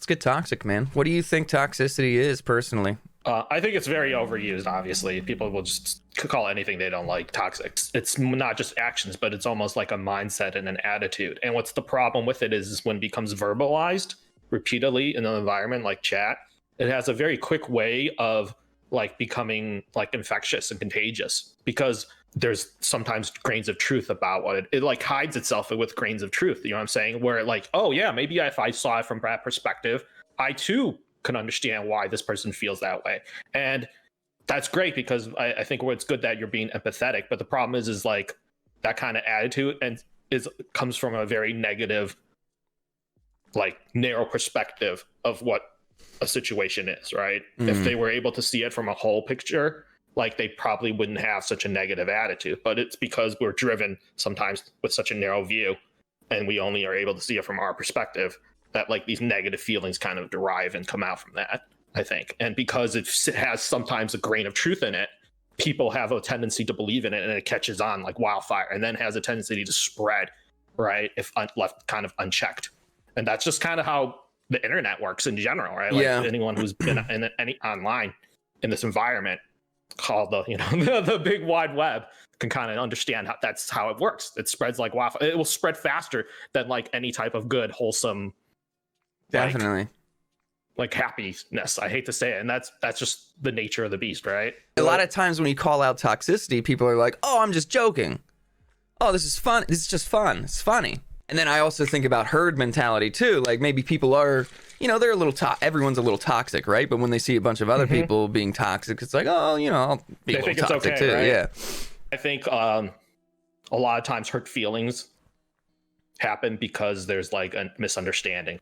Let's get toxic, man. What do you think toxicity is personally? I think it's very overused, obviously. People will just call anything they don't like toxic. It's not just actions, but it's almost like a mindset and an attitude. And what's the problem with it is when it becomes verbalized repeatedly in an environment like chat, it has a very quick way of like becoming like infectious and contagious, because there's sometimes grains of truth about what it like hides itself with grains of truth. You know what I'm saying? Where like, oh yeah, maybe if I saw it from that perspective, I too can understand why this person feels that way. And that's great, because I think it's good that you're being empathetic. But the problem is like that kind of attitude and comes from a very negative, like narrow perspective of what a situation is, right? If they were able to see it from a whole picture, like they probably wouldn't have such a negative attitude. But it's because we're driven sometimes with such a narrow view, and we only are able to see it from our perspective, that like these negative feelings kind of derive and come out from that, I think. And because it has sometimes a grain of truth in it, people have a tendency to believe in it, and it catches on like wildfire, and then has a tendency to spread, right? If left kind of unchecked. And that's just kind of how the internet works in general, right? Like anyone who's been in any online in this environment called the big wide web can kind of understand how that's how it works. It spreads like wildfire. It will spread faster than like any type of good, wholesome, Definitely. like happiness. I hate to say it, and that's just the nature of the beast, right? A lot of times when you call out toxicity, people are like, "Oh, I'm just joking. Oh, this is fun. This is just fun. It's funny." And then I also think about herd mentality too. Like maybe people are, they're a little everyone's a little toxic, right? But when they see a bunch of other people being toxic, it's like, oh, I'll be a little toxic too. Right? Yeah. I think a lot of times hurt feelings happen because there's like a misunderstanding.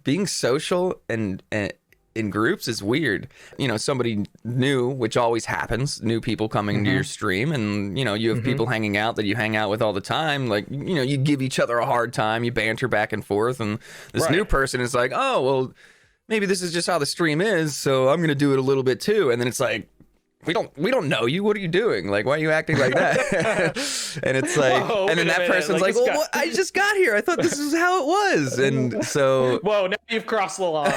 Being social and in groups is weird. Somebody new, which always happens, new people coming into your stream, and you have people hanging out that you hang out with all the time. Like, you give each other a hard time, you banter back and forth, and this new person is like, oh, well, maybe this is just how the stream is, so I'm gonna do it a little bit too. And then it's like, we don't know you. What are you doing? Like, why are you acting like that? And it's like, whoa, and then that person's like, well, I just got here. I thought this is how it was. And so, whoa, now you've crossed the line.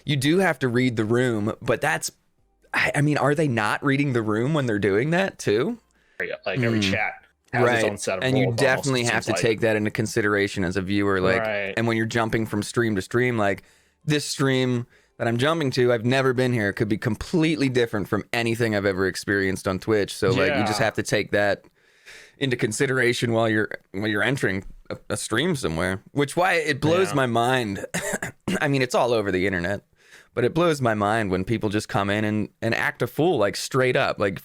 You do have to read the room, but I mean, are they not reading the room when they're doing that too? Like every chat has its own set of rules. And you definitely have to take that into consideration as a viewer. Like, and when you're jumping from stream to stream, like this stream that I'm jumping to, I've never been here. It could be completely different from anything I've ever experienced on Twitch. So like, you just have to take that into consideration while you're entering a stream somewhere. Why it blows my mind. I mean, it's all over the internet, but it blows my mind when people just come in and act a fool, like straight up, like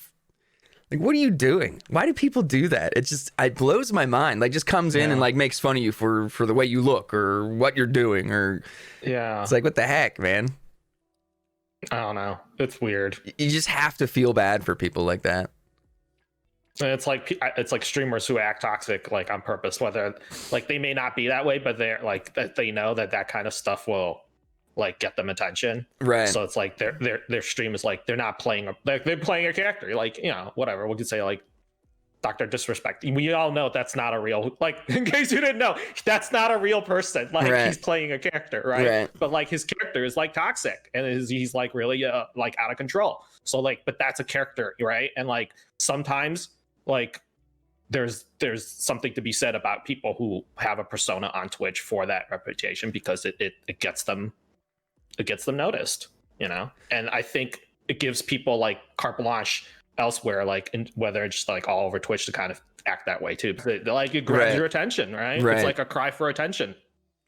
what are you doing? Why do people do that? It blows my mind. Like, just comes in and like makes fun of you for the way you look or what you're doing, or it's like, what the heck, man? I don't know. It's weird. You just have to feel bad for people like that. And it's like streamers who act toxic like on purpose, whether like they may not be that way, but they're like that they know that kind of stuff will like get them attention, right? So it's like their stream is like they're not playing they're playing a character, like whatever we could say, like Dr. Disrespect. We all know that's not a real, like, in case you didn't know, that's not a real person. Like, he's playing a character, right? But like his character is like toxic, and he's like really like out of control. So like, but that's a character, right? And like sometimes like there's something to be said about people who have a persona on Twitch for that reputation, because it gets them noticed, And I think it gives people like carte blanche elsewhere, like whether it's just like all over Twitch, to kind of act that way too. They like, it grabs your attention, right? It's like a cry for attention.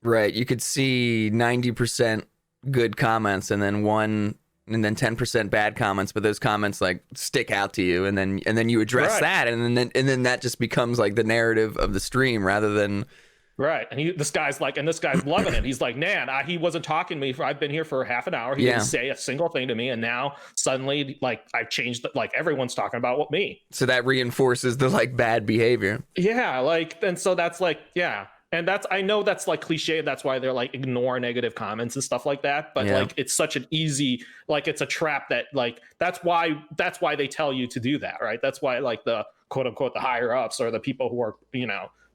Right. You could see 90% good comments and then 10% bad comments, but those comments like stick out to you, and then you address that, and then that just becomes like the narrative of the stream rather than. Right. And this guy's loving it. He's like, man, he wasn't talking to me I've been here for half an hour. He didn't say a single thing to me. And now suddenly, like, I've changed, like, everyone's talking about me. So that reinforces the like bad behavior. Yeah. Like, and so that's like, yeah. And I know that's like cliche. That's why they're like, ignore negative comments and stuff like that. But like, it's such an easy, like, it's a trap that like, that's why they tell you to do that. Right. That's why like the quote unquote, the higher ups or the people who are,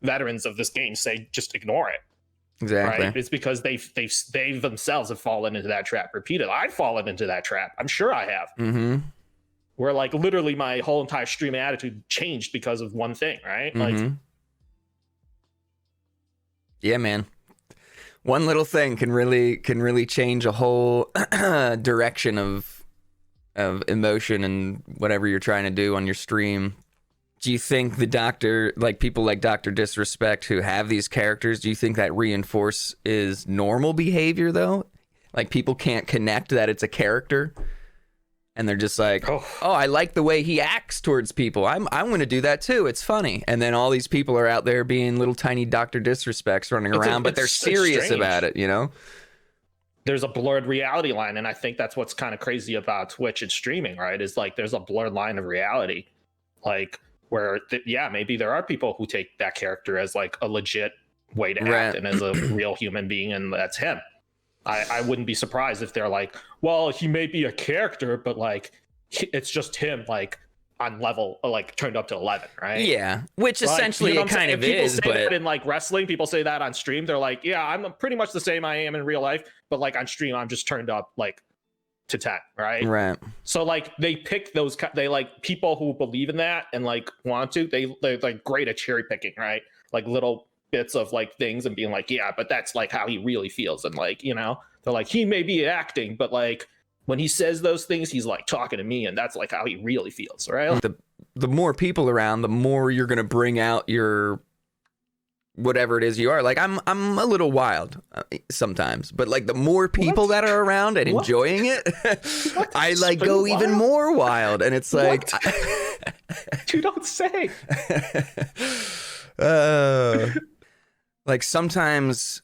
veterans of this game say, just ignore it. Exactly. Right? It's because they themselves have fallen into that trap repeatedly. I've fallen into that trap. I'm sure I have. Mm-hmm. Where like literally my whole entire stream attitude changed because of one thing, right? Mm-hmm. Like, yeah, man. One little thing can really change a whole direction of emotion and whatever you're trying to do on your stream. Do you think people like Dr. Disrespect who have these characters, do you think that is normal behavior though? Like people can't connect that it's a character and they're just like, oh, I like the way he acts towards people. I'm going to do that too. It's funny. And then all these people are out there being little tiny Dr. Disrespects running around, but they're serious about it, you know? There's a blurred reality line, and I think that's what's kind of crazy about Twitch and streaming, right? Is like there's a blurred line of reality. Like where maybe there are people who take that character as like a legit way to act and as a real human being, and that's him. I wouldn't be surprised if they're like, well, he may be a character, but like it's just him, like on level, like turned up to 11, right? Yeah, which essentially it kind of is. But that in like wrestling, people say that on stream. They're like, yeah, I'm pretty much the same I am in real life, but like on stream, I'm just turned up like to 10, right? Right. So like they pick those, they like people who believe in that and like want to, they're like great at cherry picking, right? Like little bits of like things and being like, yeah, but that's like how he really feels. And like, you know, they're like, he may be acting, but like when he says those things, he's like talking to me and that's like how he really feels, right? The more people around, the more you're going to bring out your whatever it is you are. Like I'm a little wild sometimes, but like the more people that are around and enjoying it, I like go even more wild. And it's like, you don't say. Like sometimes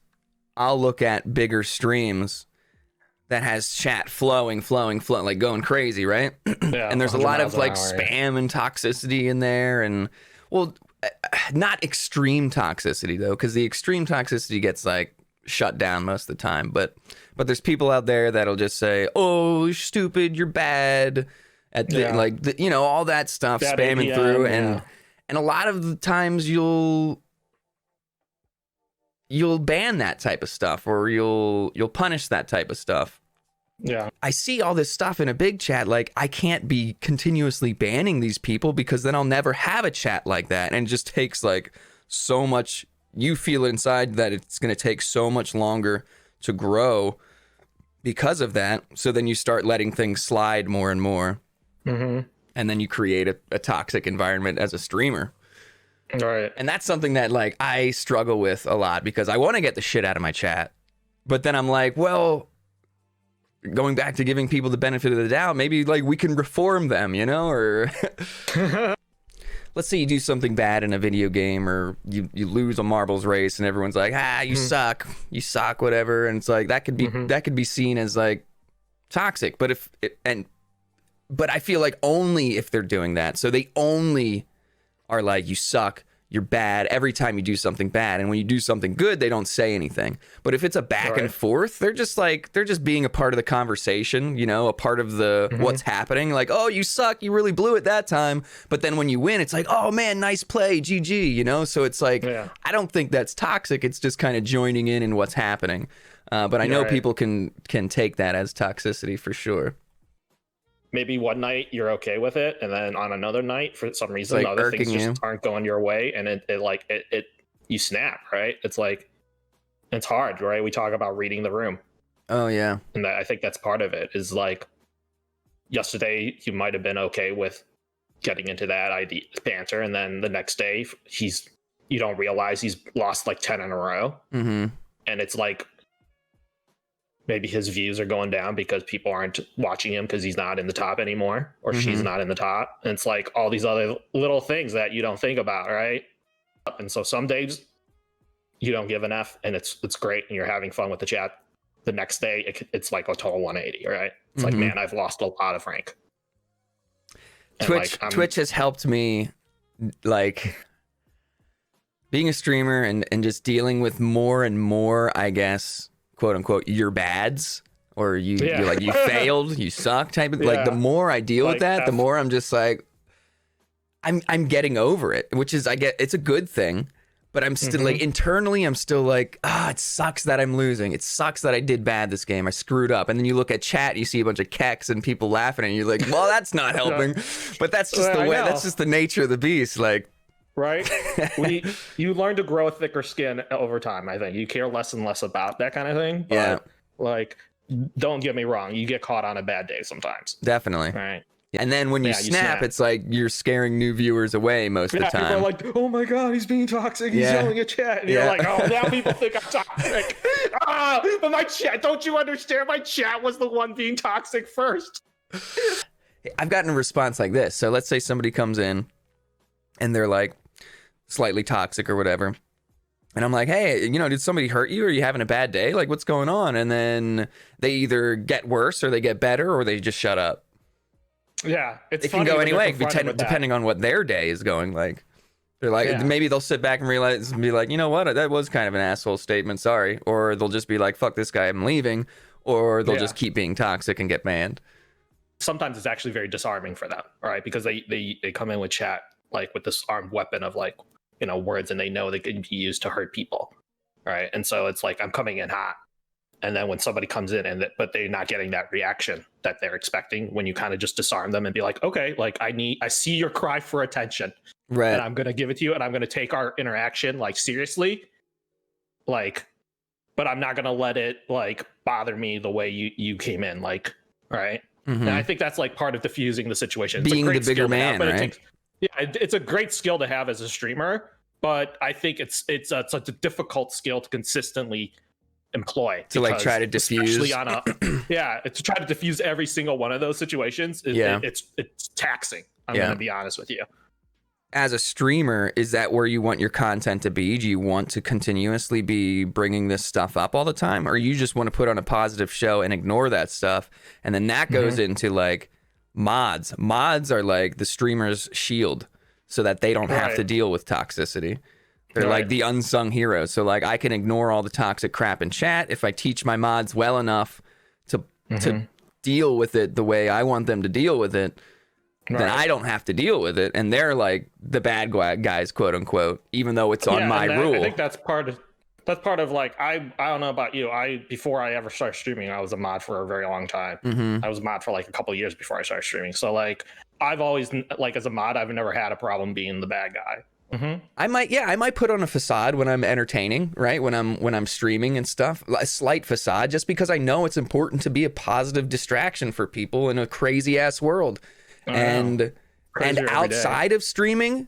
I'll look at bigger streams that has chat flowing, like going crazy, right? Yeah, and there's a lot of like spam and toxicity in there, and well, not extreme toxicity though, because the extreme toxicity gets like shut down most of the time. But there's people out there that'll just say, "Oh, you're stupid, you're bad," you know, all that stuff, bad spamming through, and a lot of the times you'll ban that type of stuff, or you'll punish that type of stuff. Yeah. I see all this stuff in a big chat. Like I can't be continuously banning these people because then I'll never have a chat like that. And it just takes like so much, you feel inside that it's going to take so much longer to grow because of that. So then you start letting things slide more and more. Mm-hmm. And then you create a toxic environment as a streamer. Right. And that's something that like I struggle with a lot because I want to get the shit out of my chat. But then I'm like, well, going back to giving people the benefit of the doubt, maybe like we can reform them, you know, or let's say you do something bad in a video game or you lose a marbles race and everyone's like, you suck, whatever. And it's like, that could be seen as like toxic, but but I feel like only if they're doing that. So they only are like, you suck, you're bad every time you do something bad. And when you do something good, they don't say anything. But if it's a back and forth, they're just being a part of the conversation, you know, a part of the what's happening. Like, oh, you suck, you really blew it that time. But then when you win, it's like, oh man, nice play, GG, you know? So it's like, I don't think that's toxic. It's just kind of joining in what's happening. But I know people can take that as toxicity for sure. Maybe one night you're okay with it, and then on another night, for some reason, like other things just aren't going your way, and it you snap, right? It's like, it's hard, right? We talk about reading the room. Oh yeah, and I think that's part of it. Is like, yesterday you might have been okay with getting into that banter, and then the next day you don't realize he's lost like 10 in a row, and it's like, maybe his views are going down because people aren't watching him because he's not in the top anymore, or she's not in the top. And it's like all these other little things that you don't think about, right? And so some days you don't give an F and it's great and you're having fun with the chat. The next day it's like a total 180, right? It's like, man, I've lost a lot of rank. And Twitch has helped me, like, being a streamer and just dealing with more and more, I guess, quote unquote, your bads, or you're like, you failed, you suck type of like, the more I deal with that, the more I'm just like, I'm getting over it, which is, it's a good thing, but I'm still like internally, I'm still like, it sucks that I'm losing. It sucks that I did bad this game. I screwed up. And then you look at chat, you see a bunch of keks and people laughing, and you're like, well, that's not helping. But that's just the way. That's just the nature of the beast. Like, right? You learn to grow a thicker skin over time. I think you care less and less about that kind of thing. But, yeah. Like, don't get me wrong. You get caught on a bad day sometimes. Definitely. Right. And then when you snap, it's like you're scaring new viewers away most of the time. People are like, oh my God, he's being toxic. He's yelling at chat. And you're like, oh, now people think I'm toxic. But my chat, don't you understand? My chat was the one being toxic first. I've gotten a response like this. So let's say somebody comes in and they're like slightly toxic or whatever. And I'm like, hey, did somebody hurt you? Or are you having a bad day? Like, what's going on? And then they either get worse or they get better or they just shut up. Yeah, it can go anyway, depending on what their day is going like. They're like, maybe they'll sit back and realize and be like, you know what, that was kind of an asshole statement, sorry. Or they'll just be like, fuck this guy, I'm leaving. Or they'll just keep being toxic and get banned. Sometimes it's actually very disarming for them, right? Because they come in with chat like with this armed weapon of like, words, and they know they can be used to hurt people, right? And so it's like, I'm coming in hot. And then when somebody comes in but they're not getting that reaction that they're expecting, when you kind of just disarm them and be like, okay, like I see your cry for attention, right? And I'm going to give it to you, and I'm going to take our interaction like seriously, like, but I'm not going to let it like bother me the way you came in, like, right? And I think that's like part of diffusing the situation. Being the bigger man, right? It's a great skill to have as a streamer, but I think it's such a difficult skill to consistently employ to like try to diffuse to try to diffuse every single one of those situations. It's taxing. I'm gonna be honest with you. As a streamer, is that where you want your content to be? Do you want to continuously be bringing this stuff up all the time, or you just want to put on a positive show and ignore that stuff? And then that goes into like mods are like the streamer's shield so that they don't have to deal with toxicity. They're like the unsung heroes. So like I can ignore all the toxic crap in chat if I teach my mods well enough to deal with it the way I want them to deal with it. Then I don't have to deal with it, and they're like the bad guys, quote unquote, even though it's on my rule. I think that's part of like I don't know about you. Before I ever started streaming, I was a mod for a very long time. I was a mod for like a couple of years before I started streaming. So like I've always like as a mod, I've never had a problem being the bad guy. I might put on a facade when I'm entertaining, right? When I'm streaming and stuff, a slight facade, just because I know it's important to be a positive distraction for people in a crazy ass world. And outside of streaming,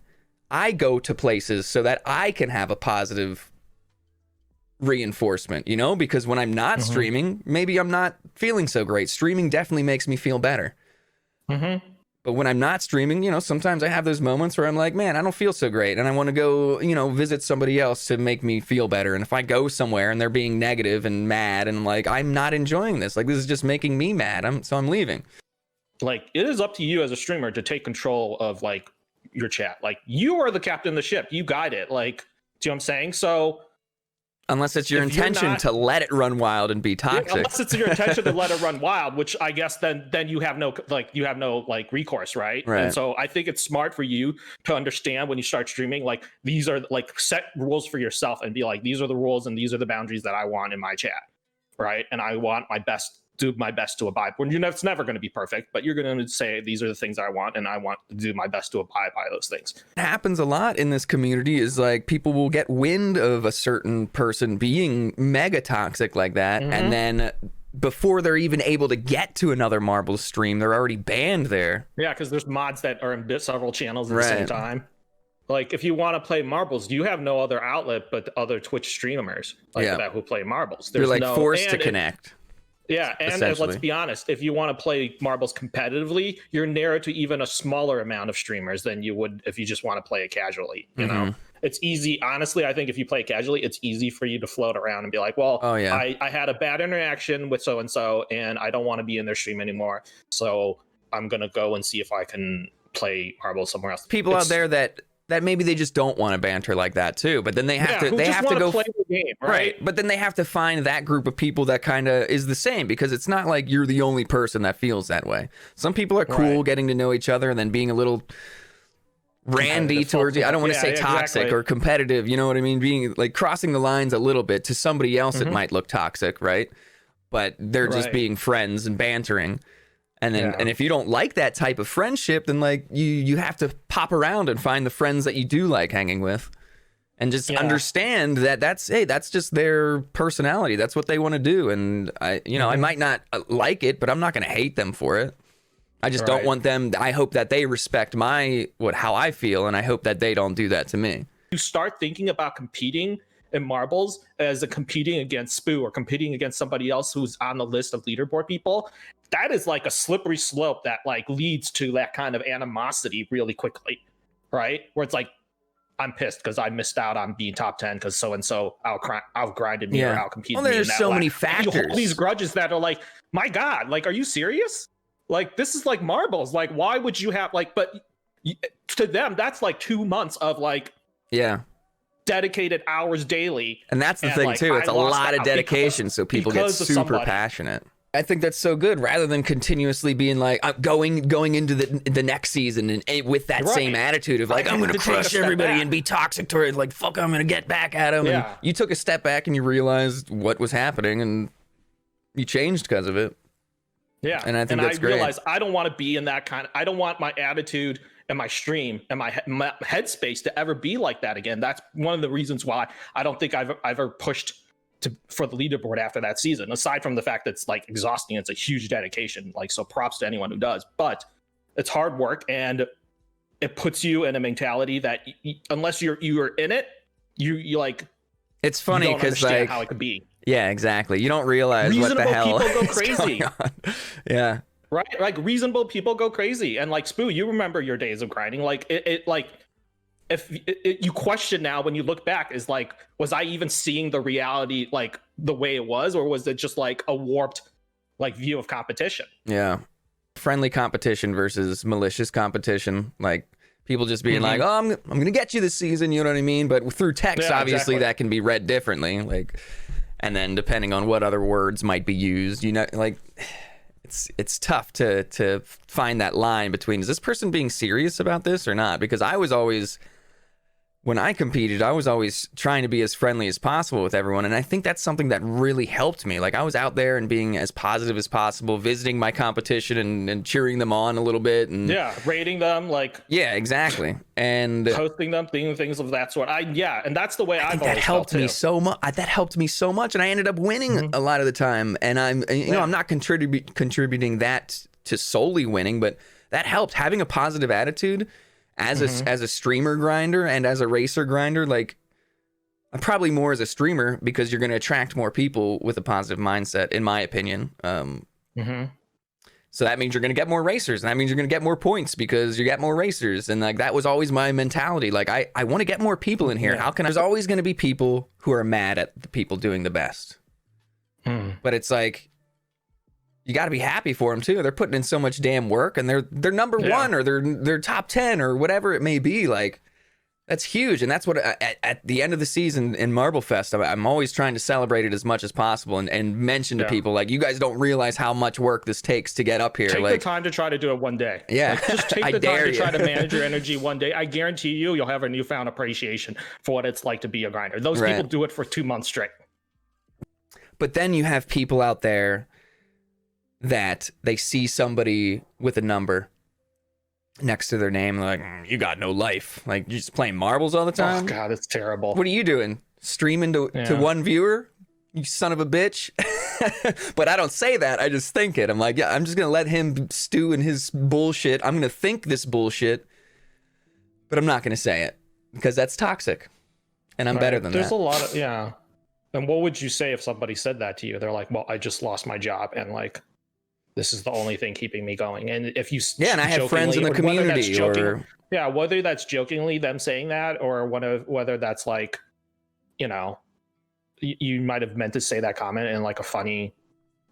I go to places so that I can have a positive reinforcement, because when I'm not streaming, maybe I'm not feeling so great. Streaming definitely makes me feel better. But when I'm not streaming, sometimes I have those moments where I'm like, man, I don't feel so great. And I want to go, visit somebody else to make me feel better. And if I go somewhere and they're being negative and mad and like, I'm not enjoying this, like this is just making me mad. So I'm leaving. Like it is up to you as a streamer to take control of like your chat. Like you are the captain of the ship. You guide it. Like, do you know what I'm saying? So unless it's your intention to let it run wild and be toxic. Unless it's your intention to let it run wild, which I guess then you have no recourse, right? And so I think it's smart for you to understand when you start streaming, like these are like set rules for yourself and be like, these are the rules and these are the boundaries that I want in my chat, right? And I want do my best to abide. When it's never going to be perfect, but you're going to say these are the things I want, and I want to do my best to abide by those things. It happens a lot in this community. Is like people will get wind of a certain person being mega toxic like that, and then before they're even able to get to another Marbles stream, they're already banned there. Yeah, because there's mods that are in several channels at the same time. Like if you want to play Marbles, you have no other outlet but other Twitch streamers that who play Marbles. You're like forced to connect. Yeah, and let's be honest, if you want to play Marbles competitively, you're narrowed to even a smaller amount of streamers than you would if you just want to play it casually. You know, it's easy. Honestly, I think if you play it casually, it's easy for you to float around and be like, well, I had a bad interaction with so-and-so, and I don't want to be in their stream anymore. So I'm going to go and see if I can play Marbles somewhere else. People out there that maybe they just don't want to banter like that too, but then they have to go play the game, right? But then they have to find that group of people that kind of is the same, because it's not like you're the only person that feels that way. Some people are cool getting to know each other and then being a little randy towards you. I don't want to say toxic or competitive. You know what I mean? Being like crossing the lines a little bit. To somebody else, it might look toxic, right? But they're just being friends and bantering. And then, and if you don't like that type of friendship, then like you have to pop around and find the friends that you do like hanging with, and just understand that that's just their personality. That's what they want to do. And I might not like it, but I'm not going to hate them for it. I just don't want them. I hope that they respect how I feel, and I hope that they don't do that to me. You start thinking about competing in marbles as competing against Spoo or competing against somebody else who's on the list of leaderboard people. That is like a slippery slope that like leads to that kind of animosity really quickly, right? Where it's like, I'm pissed because I missed out on being top 10 because so and so outgrinded me or outcompeted me. Well, there's so many factors. You hold these grudges that are like, my God, like, are you serious? Like, this is like marbles. Like, why would you have but to them, that's like 2 months of like, dedicated hours daily. And that's the thing too. It's a lot of dedication. So people get super passionate. I think that's so good, rather than continuously being like, I'm going into the next season and with that same attitude of like, I'm going to crush everybody and be toxic toward like, fuck, I'm going to get back at them. Yeah. And you took a step back and you realized what was happening and you changed because of it. Yeah. And I think that's great. Realized I don't want to be in that I don't want my attitude and my stream and my headspace to ever be like that again. That's one of the reasons why I don't think I've ever pushed for the leaderboard after that season, aside from the fact that it's like exhausting. It's a huge dedication, like, so props to anyone who does, but it's hard work and it puts you in a mentality that unless you're in it, you like, it's funny because like how it could be. Yeah, exactly. You don't realize what the hell people go crazy. Yeah. Right? Like reasonable people go crazy. And like Spoo, you remember your days of grinding. Like it like if you question now when you look back, is like, was I even seeing the reality like the way it was, or was it just like a warped like view of competition? Yeah. Friendly competition versus malicious competition. Like people just being like, oh, I'm going to get you this season. You know what I mean? But through text, obviously that can be read differently. Like, and then depending on what other words might be used, you know, like it's tough to find that line between, is this person being serious about this or not? Because I was always, when I competed, I was always trying to be as friendly as possible with everyone. And I think that's something that really helped me. Like I was out there and being as positive as possible, visiting my competition and cheering them on a little bit. And rating them, like. Yeah, exactly. And hosting them, things of that sort. And that's the way I've always that helped me so much. That helped me so much. And I ended up winning a lot of the time. And I'm not contributing that to solely winning, but that helped. Having a positive attitude as a streamer grinder and as a racer grinder, like I'm probably more as a streamer because you're going to attract more people with a positive mindset, in my opinion. So that means you're going to get more racers, and that means you're going to get more points because you get more racers. And like that was always my mentality. Like I want to get more people in here. How can there's always going to be people who are mad at the people doing the best. But it's like, you got to be happy for them too. They're putting in so much damn work, and they're number one or they're top 10 or whatever it may be. Like that's huge, and that's what at the end of the season in Marble Fest, I'm always trying to celebrate it as much as possible and mention to people like, you guys don't realize how much work this takes to get up here. Take like, the time to try to do it one day. Yeah, like, just take the time to try to manage your energy one day. I guarantee you'll have a newfound appreciation for what it's like to be a grinder. Those people do it for 2 months straight. But then you have people out there that they see somebody with a number next to their name, like, you got no life. Like, you're just playing marbles all the time. Oh, God, it's terrible. What are you doing? Streaming to one viewer? You son of a bitch. But I don't say that. I just think it. I'm like, yeah, I'm just going to let him stew in his bullshit. I'm going to think this bullshit, but I'm not going to say it because that's toxic. And I'm better than that. There's a lot of, And what would you say if somebody said that to you? They're like, well, I just lost my job and like, this is the only thing keeping me going. And if you and I have friends in the community, whether that's jokingly them saying that, or whether that's like, you might have meant to say that comment in like a funny,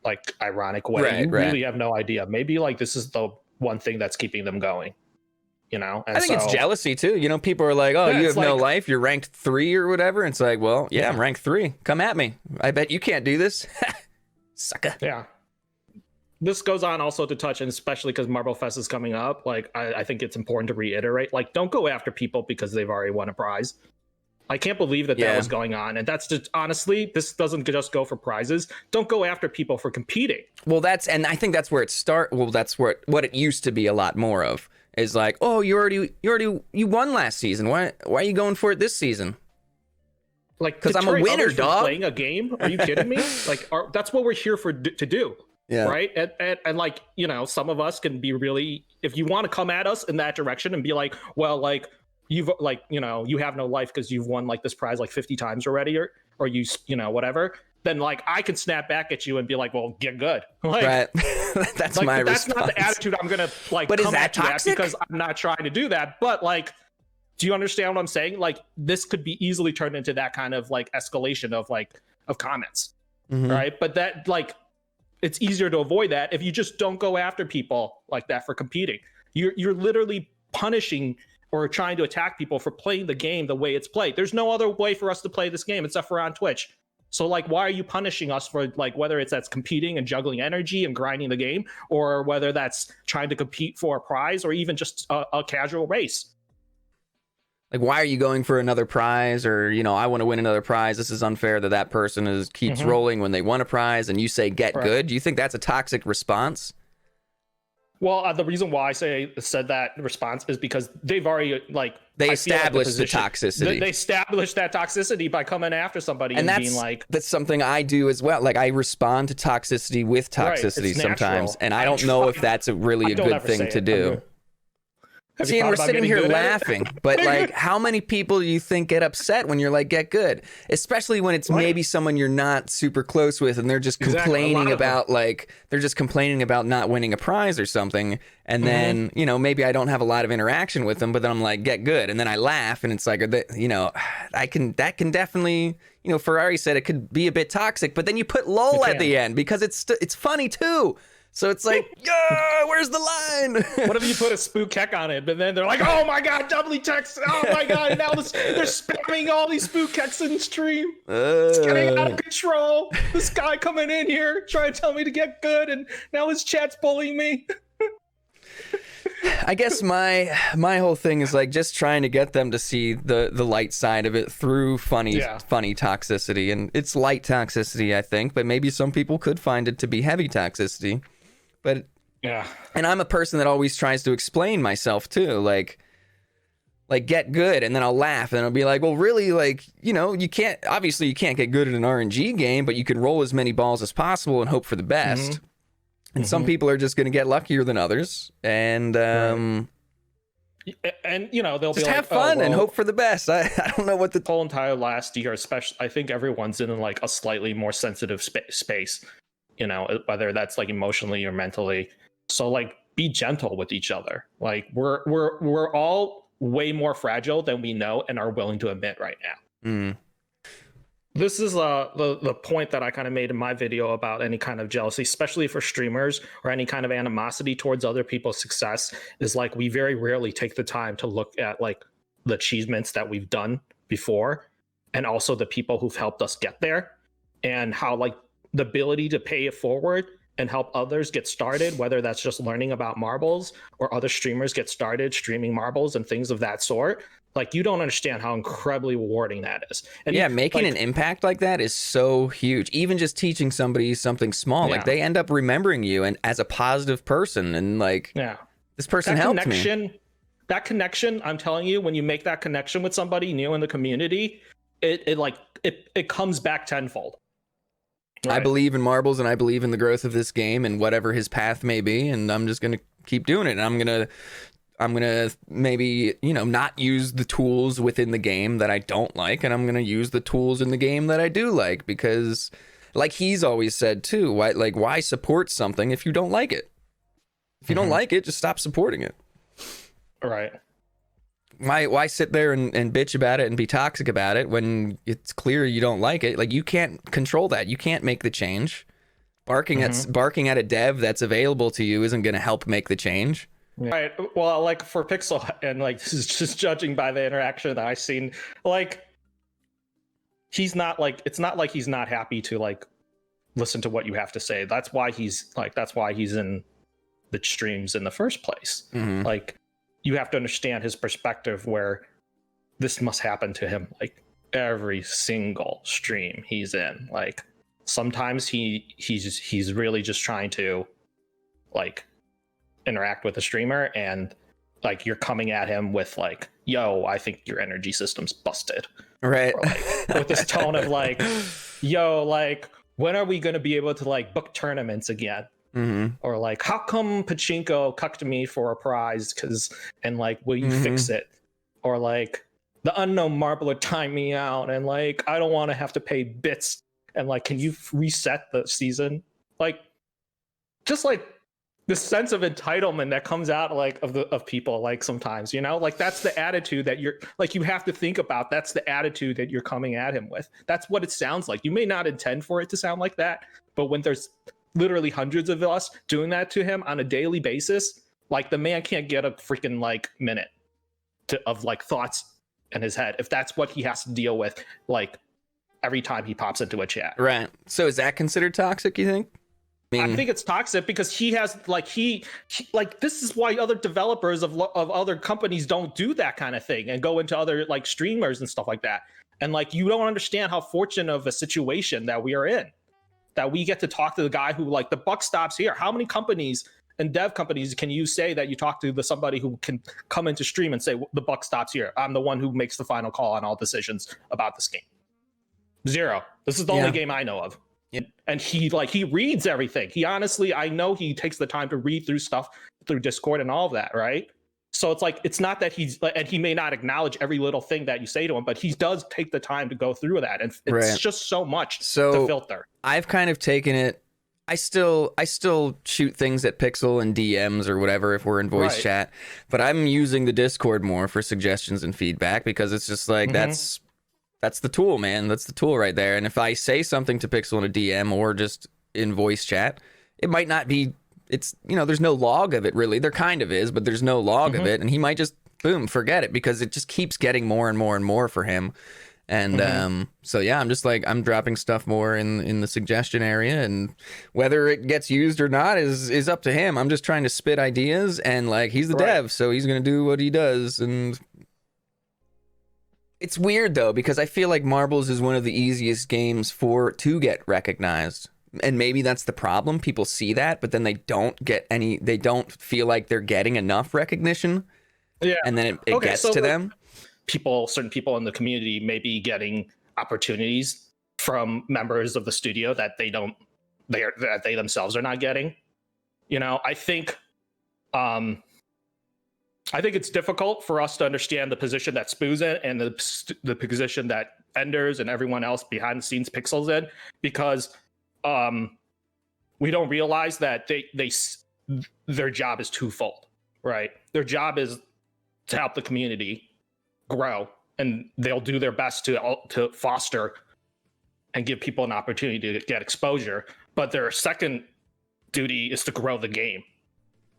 like ironic way. You really have no idea. Maybe like this is the one thing that's keeping them going. And I think it's jealousy too. People are like, oh, you have no life. You're ranked 3 or whatever. And it's like, well, I'm ranked 3. Come at me. I bet you can't do this. Sucker. Yeah. this goes on also to touch, and especially because Marble Fest is coming up, like I think it's important to reiterate, like don't go after people because they've already won a prize. I can't believe that was going on, and that's just honestly, this doesn't just go for prizes. Don't go after people for competing. Well, and I think that's where it that's what it used to be a lot more of, is like, oh, you won last season. Why are you going for it this season? Like, because I'm a winner, dog. Playing a game? Are you kidding me? Like, that's what we're here to do. Yeah. Right. And like, you know, some of us can be really, if you want to come at us in that direction and be like, well, like, you've like, you know, you have no life because you've won like this prize like 50 times already, or you know, whatever, then like I can snap back at you and be like, well, get good. Like, right. That's like, my that's response. Not the attitude I'm gonna like. But come is that at toxic? Because I'm not trying to do that. But like, do you understand what I'm saying? Like, this could be easily turned into that kind of like escalation of comments, right? But that, like, it's easier to avoid that if you just don't go after people like that for competing. You're literally punishing or trying to attack people for playing the game the way it's played. There's no other way for us to play this game except for on Twitch. So like, why are you punishing us for like, whether that's competing and juggling energy and grinding the game, or whether that's trying to compete for a prize, or even just a casual race? Like, why are you going for another prize? Or, you know, I want to win another prize. This is unfair that that person keeps rolling when they won a prize, and you say get good. Do you think that's a toxic response? Well, the reason why I said that response is because they've already they established the toxicity. They established that toxicity by coming after somebody and being like, that's something I do as well. Like, I respond to toxicity with toxicity sometimes, and I don't know if that's really a good thing to do. See, and we're sitting here laughing, but like, how many people do you think get upset when you're like, get good? Especially when it's maybe someone you're not super close with, and they're just complaining about not winning a prize or something. And then, you know, maybe I don't have a lot of interaction with them, but then I'm like, get good. And then I laugh, and it's like, you know, that can definitely, you know, Ferrari said it could be a bit toxic, but then you put lol at the end because it's funny too. So it's like, yeah, where's the line? What if you put a spook heck on it, but then they're like, oh my god, doubly text. Oh my god, now they're spamming all these spook hecks in stream. It's getting out of control. This guy coming in here trying to tell me to get good, and now his chat's bullying me. I guess my whole thing is like just trying to get them to see the light side of it through funny toxicity. And it's light toxicity, I think, but maybe some people could find it to be heavy toxicity. But yeah, and I'm a person that always tries to explain myself too, like get good, and then I'll laugh, and I'll be like, well, really, like, you know, you can't get good at an RNG game, but you can roll as many balls as possible and hope for the best. And some people are just going to get luckier than others, and and you know, they'll just be have fun and hope for the best. I don't know what the whole entire last year, especially, I think everyone's in like a slightly more sensitive space. You know, whether that's like emotionally or mentally. So like, be gentle with each other. Like, we're all way more fragile than we know and are willing to admit right now. This is the point that I kind of made in my video about any kind of jealousy, especially for streamers, or any kind of animosity towards other people's success, is like, we very rarely take the time to look at like the achievements that we've done before, and also the people who've helped us get there, and how like the ability to pay it forward and help others get started, whether that's just learning about marbles or other streamers get started streaming marbles and things of that sort. Like, you don't understand how incredibly rewarding that is. And yeah, making an impact like that is so huge. Even just teaching somebody something small, like they end up remembering you and as a positive person, and like, this person helped me. That connection, I'm telling you, when you make that connection with somebody new in the community, it comes back tenfold. Right. I believe in marbles, and I believe in the growth of this game, and whatever his path may be, and I'm just gonna keep doing it. And I'm gonna maybe, you know, not use the tools within the game that I don't like, and I'm gonna use the tools in the game that I do like, because, like he's always said too, why support something if you don't like it? If you don't like it, just stop supporting it. Right. Why sit there and bitch about it and be toxic about it when it's clear you don't like it? Like, you can't control that. You can't make the change. Barking at a dev that's available to you isn't going to help make the change. Right. Well, like for Pixel, and like, this is just judging by the interaction that I've seen, like, he's not like, it's not like he's not happy to like listen to what you have to say. That's why he's in the streams in the first place. Like, you have to understand his perspective, where this must happen to him like every single stream he's in. Like, sometimes he's really just trying to like interact with the streamer, and like you're coming at him with like, yo, I think your energy system's busted, right? Or, like, with this tone of like, yo, like, when are we going to be able to like book tournaments again? Or like, how come Pachinko cucked me for a prize? And like, will you fix it? Or like, the unknown marbler timed me out, and like, I don't want to have to pay bits, and like, can you reset the season? Like, just like the sense of entitlement that comes out like of people, like, sometimes, you know, like, that's the attitude that you're like, you have to think about. That's the attitude that you're coming at him with. That's what it sounds like. You may not intend for it to sound like that, but when there's literally hundreds of us doing that to him on a daily basis, like, the man can't get a freaking like minute of like thoughts in his head if that's what he has to deal with like every time he pops into a chat. Right. So is that considered toxic, you think? I think it's toxic because he has like he like, this is why other developers of other companies don't do that kind of thing and go into other like streamers and stuff like that. And like, you don't understand how fortunate of a situation that we are in, that we get to talk to the guy who, like, the buck stops here. How many companies and dev companies can you say that you talk to somebody who can come into stream and say, the buck stops here, I'm the one who makes the final call on all decisions about this game? Zero. This is the only game I know of. And he reads everything. He honestly, I know he takes the time to read through stuff through Discord and all of that, right? So it's like, it's not that he's, and he may not acknowledge every little thing that you say to him, but he does take the time to go through that, and it's just so much to filter. I've kind of taken it. I still shoot things at Pixel and DMs or whatever if we're in voice chat, but I'm using the Discord more for suggestions and feedback, because it's just like, that's the tool, man. That's the tool right there. And if I say something to Pixel in a DM or just in voice chat, it might not be, it's, you know, there's no log of it really. There kind of is, but there's no log of it. And he might just, boom, forget it, because it just keeps getting more and more and more for him. And so, yeah, I'm just like, I'm dropping stuff more in the suggestion area, and whether it gets used or not is up to him. I'm just trying to spit ideas, and like, he's the dev, so he's going to do what he does. And it's weird though, because I feel like Marbles is one of the easiest games to get recognized. And maybe that's the problem. People see that, but then they don't feel like they're getting enough recognition. Yeah. And then it gets to them. Certain people in the community may be getting opportunities from members of the studio that they themselves are not getting. You know, I think it's difficult for us to understand the position that Spoo's in and the position that Enders and everyone else behind the scenes Pixel's in, because we don't realize that their job is twofold, right? Their job is to help the community grow, and they'll do their best to foster and give people an opportunity to get exposure. But their second duty is to grow the game.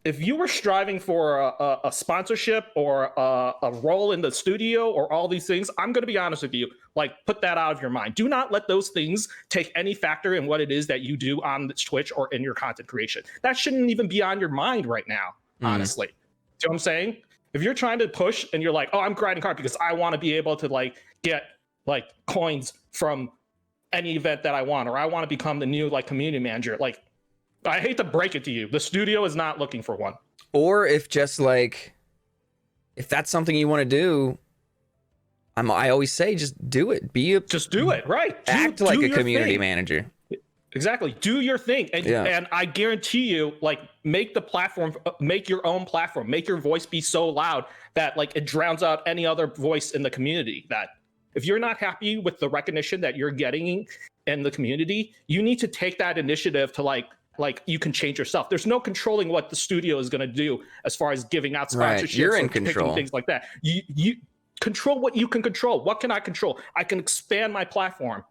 If you were striving for a sponsorship or a role in the studio or all these things, I'm going to be honest with you, like, put that out of your mind. Do not let those things take any factor in what it is that you do on Twitch or in your content creation. That shouldn't even be on your mind right now, honestly. Do you know what I'm saying? If you're trying to push and you're like, oh, I'm grinding hard because I want to be able to like get like coins from any event that I want, or I want to become the new like community manager, like, I hate to break it to you, the studio is not looking for one. Or if just like, if that's something you want to do, I always say, just do it. Just do it, right? Act like a community manager. Exactly. Do your thing. And I guarantee you, like, make your own platform, make your voice be so loud that like it drowns out any other voice in the community. That if you're not happy with the recognition that you're getting in the community, you need to take that initiative to like you can change yourself. There's no controlling what the studio is going to do as far as giving out sponsorships. Right. You're in control. Things like that. You control what you can control. What can I control? I can expand my platform.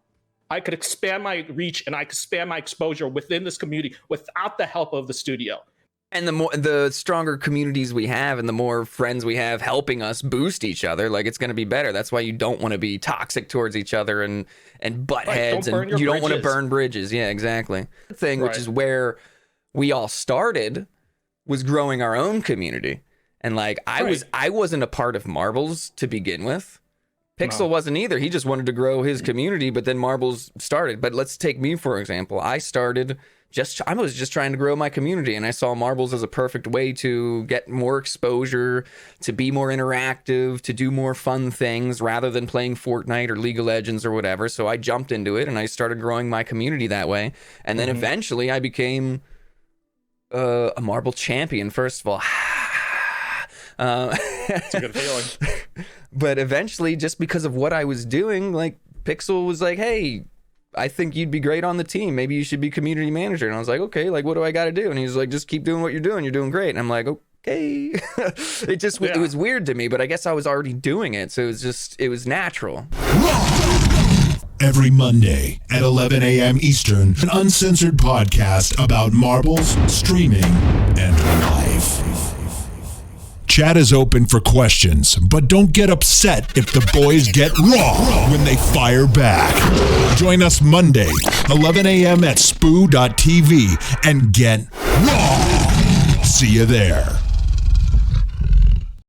I could expand my reach, and I could expand my exposure within this community without the help of the studio. And the stronger communities we have and the more friends we have helping us boost each other, like, it's going to be better. That's why you don't want to be toxic towards each other and butt heads, and you don't want to burn bridges. Yeah, exactly. The thing, which is where we all started, was growing our own community. And like, I wasn't a part of Marbles to begin with. Pixel wasn't either. He just wanted to grow his community, but then Marbles started. But let's take me, for example. I was just trying to grow my community, and I saw Marbles as a perfect way to get more exposure, to be more interactive, to do more fun things rather than playing Fortnite or League of Legends or whatever. So I jumped into it, and I started growing my community that way. And then eventually I became a Marble champion, first of all. It's a good feeling. But eventually, just because of what I was doing, like, Pixel was like, hey, I think you'd be great on the team. Maybe you should be community manager. And I was like, okay, like, what do I got to do? And he was like, just keep doing what you're doing. You're doing great. And I'm like, okay. It was weird to me, but I guess I was already doing it. So it was natural. Every Monday at 11 a.m. Eastern, an uncensored podcast about marbles, streaming, and life. Chat is open for questions, but don't get upset if the boys get raw when they fire back. Join us Monday, 11 a.m. at spoo.tv and get raw. See you there.